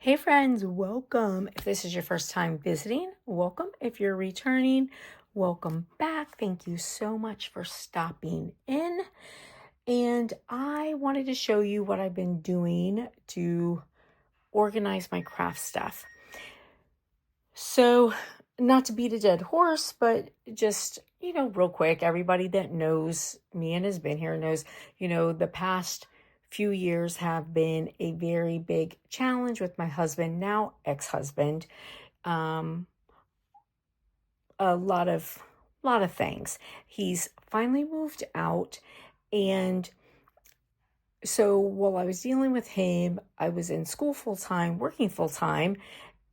Hey friends, welcome. If this is your first time visiting, welcome. If you're returning, welcome back. Thank you so much for stopping in. And I wanted to show you what I've been doing to organize my craft stuff. So, not to beat a dead horse, but just, real quick, everybody that knows me and has been here knows, the past few years have been a very big challenge with my husband, now ex-husband. Um, a lot of things. He's finally moved out, and so while I was dealing with him, I was in school full time, working full time,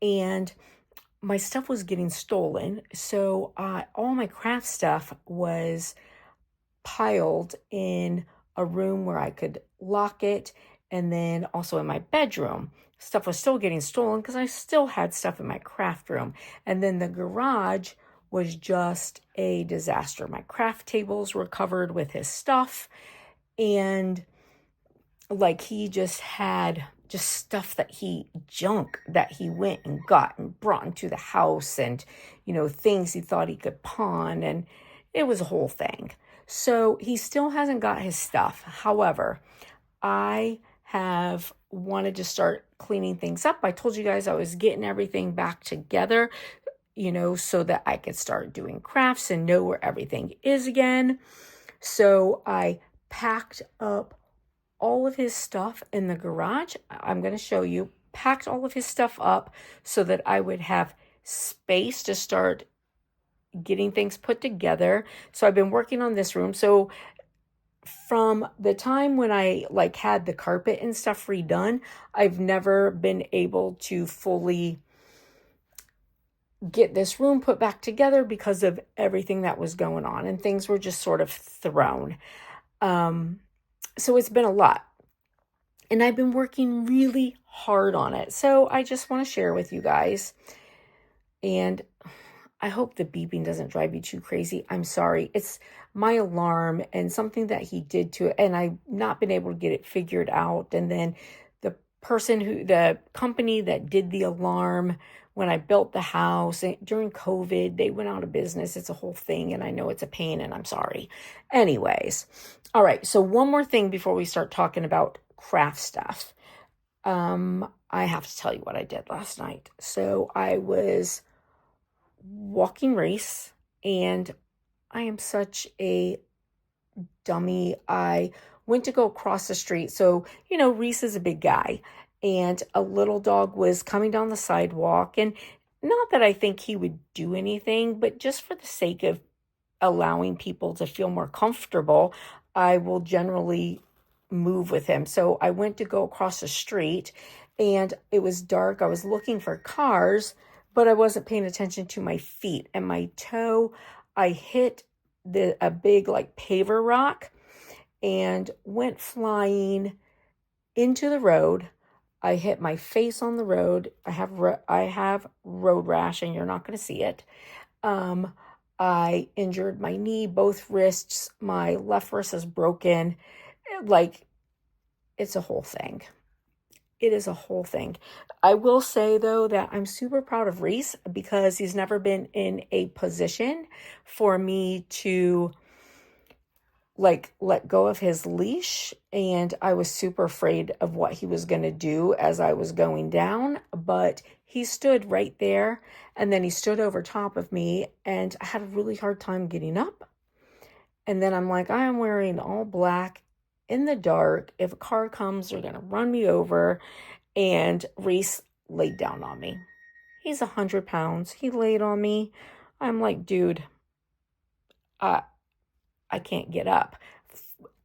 and my stuff was getting stolen. So all my craft stuff was piled in a room where I could lock it. And then also in my bedroom, stuff was still getting stolen because I still had stuff in my craft room. And then the garage was just a disaster. My craft tables were covered with his stuff. And like he just had just stuff that junk that he went and got and brought into the house, and things he thought he could pawn, and it was a whole thing. So he still hasn't got his stuff. However, I have wanted to start cleaning things up. I told you guys I was getting everything back together, so that I could start doing crafts and know where everything is again. So I packed up all of his stuff in the garage. I'm going to show you. Packed all of his stuff up so that I would have space to start getting things put together. So I've been working on this room. So from the time when I had the carpet and stuff redone, I've never been able to fully get this room put back together because of everything that was going on, and things were just sort of thrown. So it's been a lot. And I've been working really hard on it. So I just want to share with you guys. And I hope the beeping doesn't drive you too crazy. I'm sorry. It's my alarm and something that he did to it. And I've not been able to get it figured out. And then the company that did the alarm when I built the house during COVID, they went out of business. It's a whole thing. And I know it's a pain, and I'm sorry. Anyways. All right. So one more thing before we start talking about craft stuff. I have to tell you what I did last night. So I was walking Reese, and I am such a dummy. I went to go across the street. So, Reese is a big guy, and a little dog was coming down the sidewalk. And not that I think he would do anything, but just for the sake of allowing people to feel more comfortable, I will generally move with him. So I went to go across the street, and it was dark. I was looking for cars, but I wasn't paying attention to my feet, and my toe, I hit a big paver rock and went flying into the road. I hit my face on the road. I have road rash, and you're not going to see it. I injured my knee, both wrists. My left wrist is broken. It's a whole thing. It is a whole thing. I will say, though, that I'm super proud of Reese because he's never been in a position for me to let go of his leash. And I was super afraid of what he was going to do as I was going down. But he stood right there, and then he stood over top of me, and I had a really hard time getting up. And then I'm like, I am wearing all black in the dark. If a car comes, they're going to run me over. And Reese laid down on me. He's 100 pounds. He laid on me. I'm like, dude, I can't get up.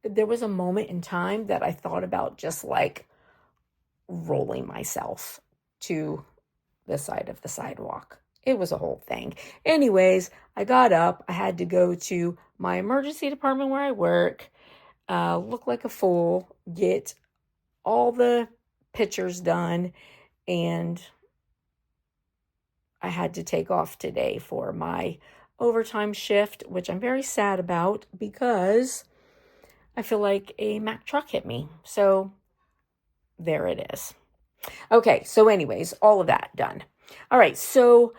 There was a moment in time that I thought about just rolling myself to the side of the sidewalk. It was a whole thing. Anyways, I got up. I had to go to my emergency department where I work, look like a fool, get all the pictures done, and I had to take off today for my overtime shift, which I'm very sad about because I feel like a Mack truck hit me. So there it is. Okay, so anyways, all of that done. All right, so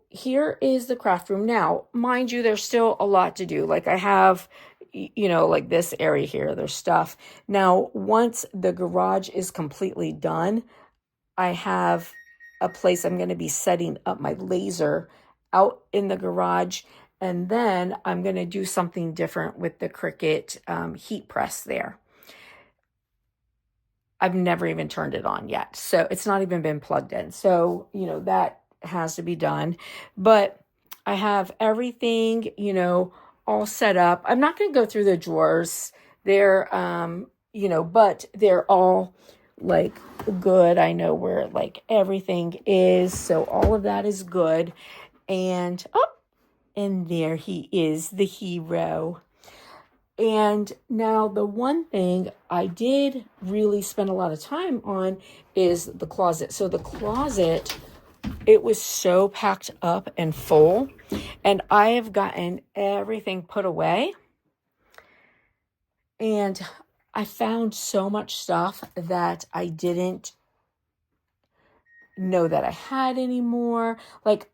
here is the craft room. Now, mind you, there's still a lot to do. Like I have, like this area here, there's stuff. Now, once the garage is completely done, I have a place I'm going to be setting up my laser out in the garage. And then I'm going to do something different with the Cricut heat press there. I've never even turned it on yet. So it's not even been plugged in. So, that has to be done. But I have everything, all set up. I'm not going to go through the drawers. They're, but they're all like good. I know where like everything is. So all of that is good. And, and there he is, the hero. And now the one thing I did really spend a lot of time on is the closet. So the closet, it was so packed up and full, and I have gotten everything put away. And I found so much stuff that I didn't know that I had anymore. Like,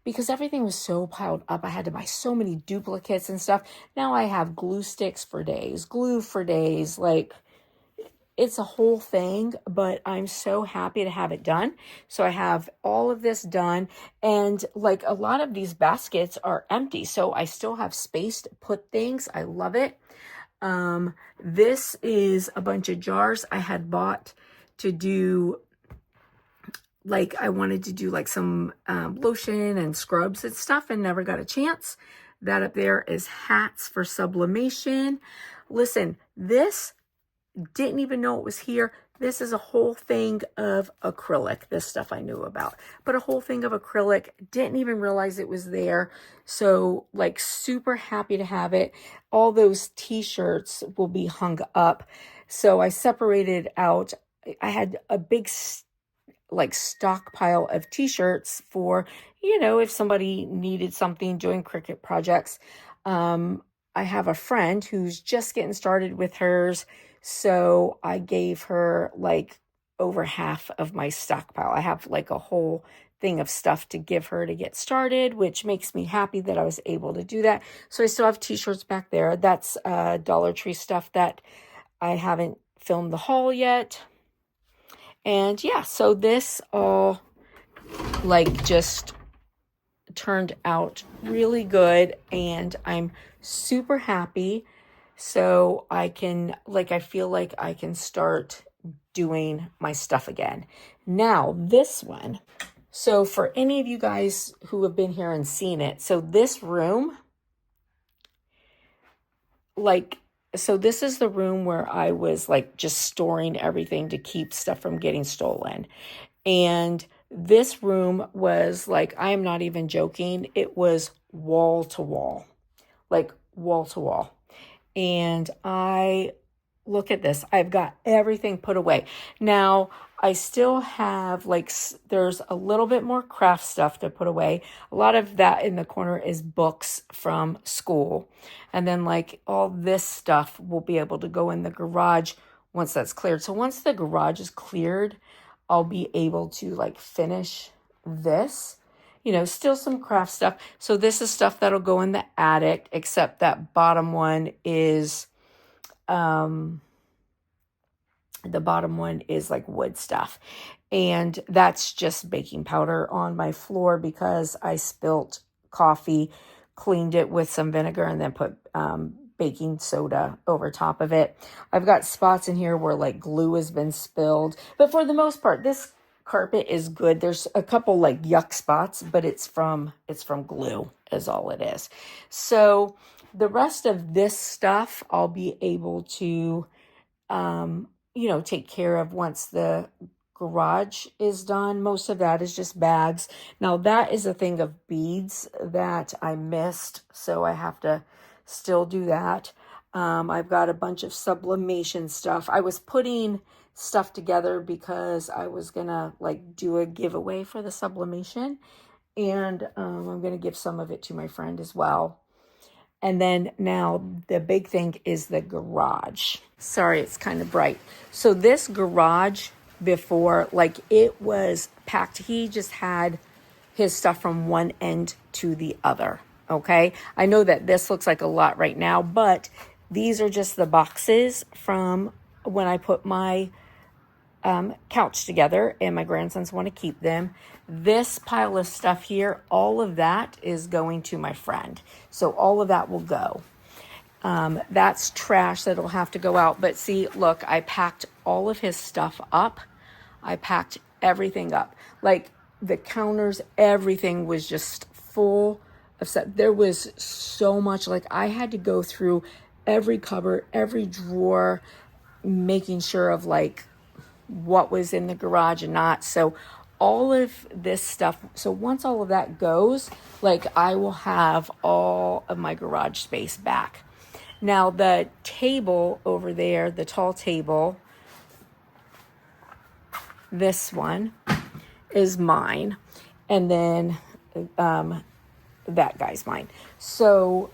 because everything was so piled up, I had to buy so many duplicates and stuff. Now I have glue sticks for days, glue for days. Like, it's a whole thing, but I'm so happy to have it done. So I have all of this done, and like a lot of these baskets are empty, so I still have space to put things. I love it. This is a bunch of jars I had bought to do, like I wanted to do like some lotion and scrubs and stuff and never got a chance. That up there is hats for sublimation. Listen, this didn't even know it was here. This is a whole thing of acrylic. This stuff I knew about, but a whole thing of acrylic. Didn't even realize it was there. So like super happy to have it. All those t-shirts will be hung up. So I separated out. I had a big like stockpile of t-shirts for, if somebody needed something doing Cricut projects. I have a friend who's just getting started with hers. So I gave her like over half of my stockpile. I have like a whole thing of stuff to give her to get started, which makes me happy that I was able to do that. So I still have t-shirts back there. That's Dollar Tree stuff that I haven't filmed the haul yet. And yeah, so this all like just turned out really good, and I'm super happy. So I feel like I can start doing my stuff again. Now, this one. So for any of you guys who have been here and seen it, so this room, so this is the room where I was like just storing everything to keep stuff from getting stolen. And this room was like, I am not even joking, it was wall to wall, like wall to wall. And look at this, I've got everything put away. Now, I still have there's a little bit more craft stuff to put away. A lot of that in the corner is books from school. And then like all this stuff will be able to go in the garage once that's cleared. So once the garage is cleared, I'll be able to like finish this. Still some craft stuff. So this is stuff that'll go in the attic, except that bottom one is, the bottom one is like wood stuff. And that's just baking powder on my floor because I spilt coffee, cleaned it with some vinegar, and then put baking soda over top of it. I've got spots in here where like glue has been spilled, but for the most part, this carpet is good. There's a couple like yuck spots, but it's from glue is all it is. So the rest of this stuff I'll be able to take care of once the garage is done. Most of that is just bags. Now that is a thing of beads that I missed, so I have to still do that. I've got a bunch of sublimation stuff. I was putting stuff together because I was gonna like do a giveaway for the sublimation, and I'm gonna give some of it to my friend as well. And then now the big thing is the garage. Sorry, it's kind of bright. So this garage before. Like, it was packed. He just had his stuff from one end to the other. Okay. I know that this looks like a lot right now, but these are just the boxes from when I put my couch together, and my grandsons want to keep them. This pile of stuff here, all of that is going to my friend. So all of that will go. That's trash that'll have to go out. But see, look, I packed all of his stuff up. I packed everything up. Like the counters, everything was just full of stuff. There was so much. Like, I had to go through every cupboard, every drawer, making sure of like what was in the garage and not. So all of this stuff, so once all of that goes, like, I will have all of my garage space back. Now the table over there, the tall table, this one is mine, and then that guy's mine. So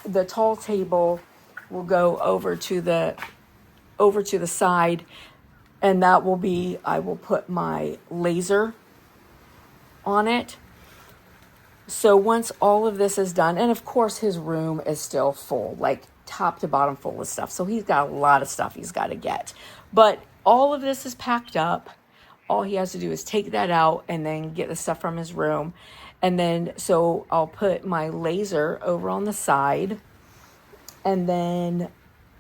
the tall table will go over to the side, and that will be, I will put my laser on it. So once all of this is done, and of course his room is still full, like top to bottom full of stuff. So he's got a lot of stuff he's got to get. But all of this is packed up. All he has to do is take that out and then get the stuff from his room. And then, so I'll put my laser over on the side, and then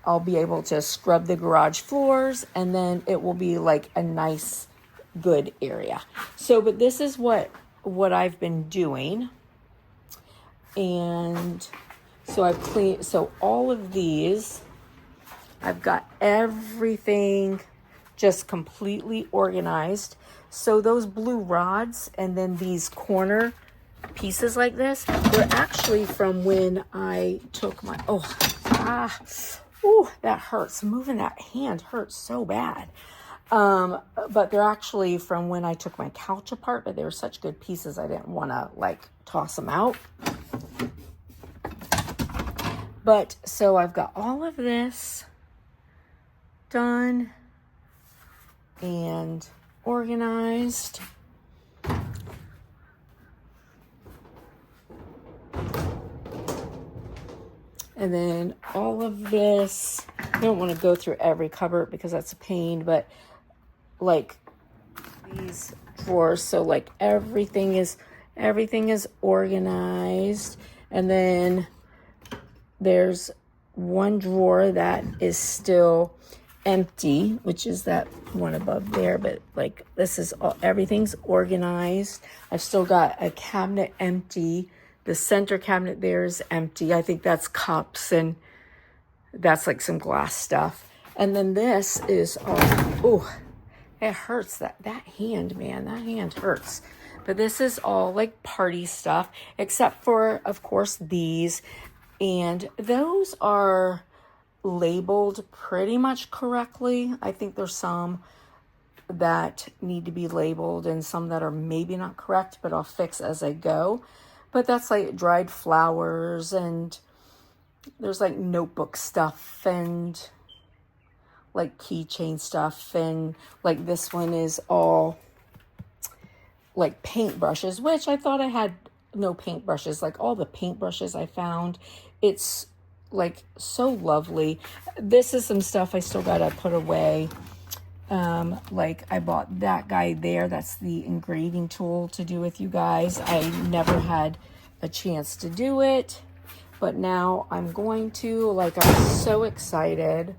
I'll be able to scrub the garage floors, and then it will be like a nice, good area. So, but this is what I've been doing. And so I've cleaned, so all of these, I've got everything just completely organized. So those blue rods and then these corner pieces like this, they're actually from when I took my, that hurts. Moving that hand hurts so bad. But they're actually from when I took my couch apart, but they were such good pieces, I didn't want to like toss them out. But so I've got all of this done and organized. And then all of this, I don't want to go through every cupboard because that's a pain, but like these drawers, so like everything is organized. And then there's one drawer that is still empty, which is that one above there, but like this is all, everything's organized. I've still got a cabinet empty. The center cabinet there is empty. I think that's cups, and that's like some glass stuff. And then this is all, it hurts. That hand, man, that hand hurts. But this is all like party stuff, except for, of course, these. And those are labeled pretty much correctly. I think there's some that need to be labeled and some that are maybe not correct, but I'll fix as I go. But that's like dried flowers, and there's like notebook stuff and like keychain stuff, and like this one is all like paintbrushes, which I thought I had no paintbrushes. Like all the paintbrushes I found, it's like so lovely. This is some stuff I still gotta put away. Like I bought that guy there. That's the engraving tool to do with you guys. I never had a chance to do it, but now I'm going to. Like, I'm so excited.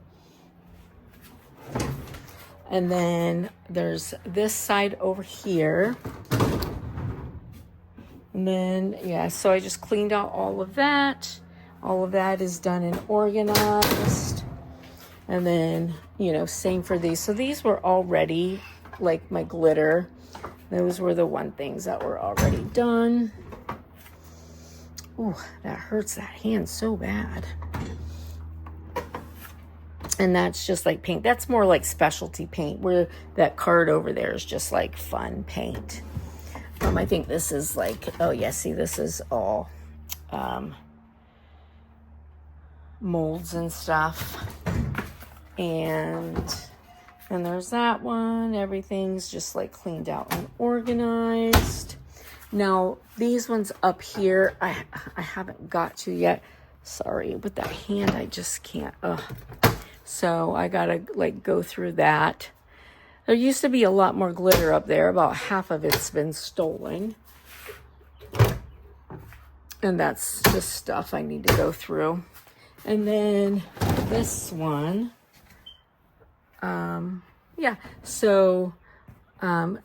And then there's this side over here. And then, yeah, so I just cleaned out all of that. All of that is done and organized. And then, you know, same for these. So these were already, like my glitter. Those were the one things that were already done. Ooh, that hurts that hand so bad. And that's just like paint. That's more like specialty paint, where that card over there is just like fun paint. I think this is like, oh yeah, see, this is all molds and stuff. And And there's that one. Everything's just like cleaned out and organized. Now, these ones up here, I haven't got to yet. Sorry, with that hand, I just can't. So I gotta like go through that. There used to be a lot more glitter up there. About half of it's been stolen. And that's just stuff I need to go through. And then this one, yeah, so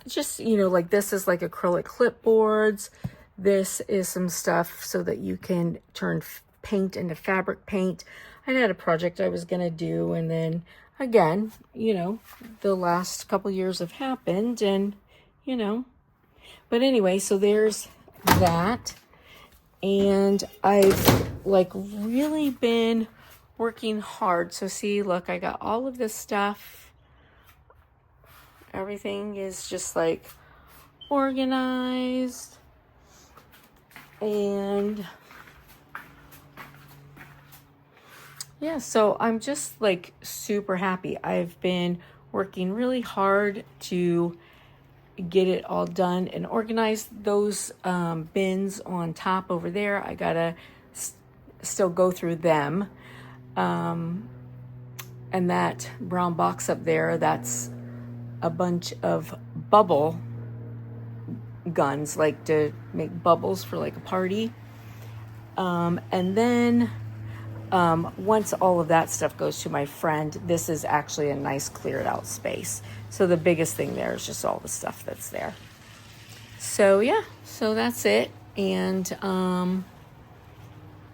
just, you know, like this is like acrylic clipboards. This is some stuff so that you can turn paint into fabric paint. I had a project I was going to do, and then again, you know, the last couple years have happened, and, you know, but anyway, so there's that. And I've like really been working hard. So see, look, I got all of this stuff. Everything is just like organized. And yeah, so I'm just like super happy. I've been working really hard to get it all done and organize. Those bins on top over there, I gotta still go through them. And that brown box up there, that's a bunch of bubble guns, like to make bubbles for like a party. And then once all of that stuff goes to my friend, this is actually a nice cleared out space. So the biggest thing there is just all the stuff that's there. So yeah, so that's it. And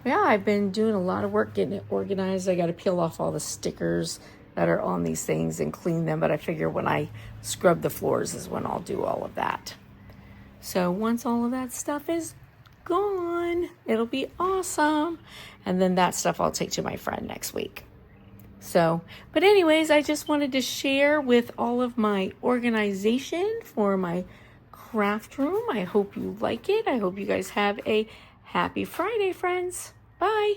yeah, I've been doing a lot of work getting it organized. I got to peel off all the stickers that are on these things and clean them. But I figure when I scrub the floors is when I'll do all of that. So once all of that stuff is gone, it'll be awesome. And then that stuff I'll take to my friend next week. So, but anyways, I just wanted to share with all of my organization for my craft room. I hope you like it. I hope you guys have a happy Friday, friends. Bye.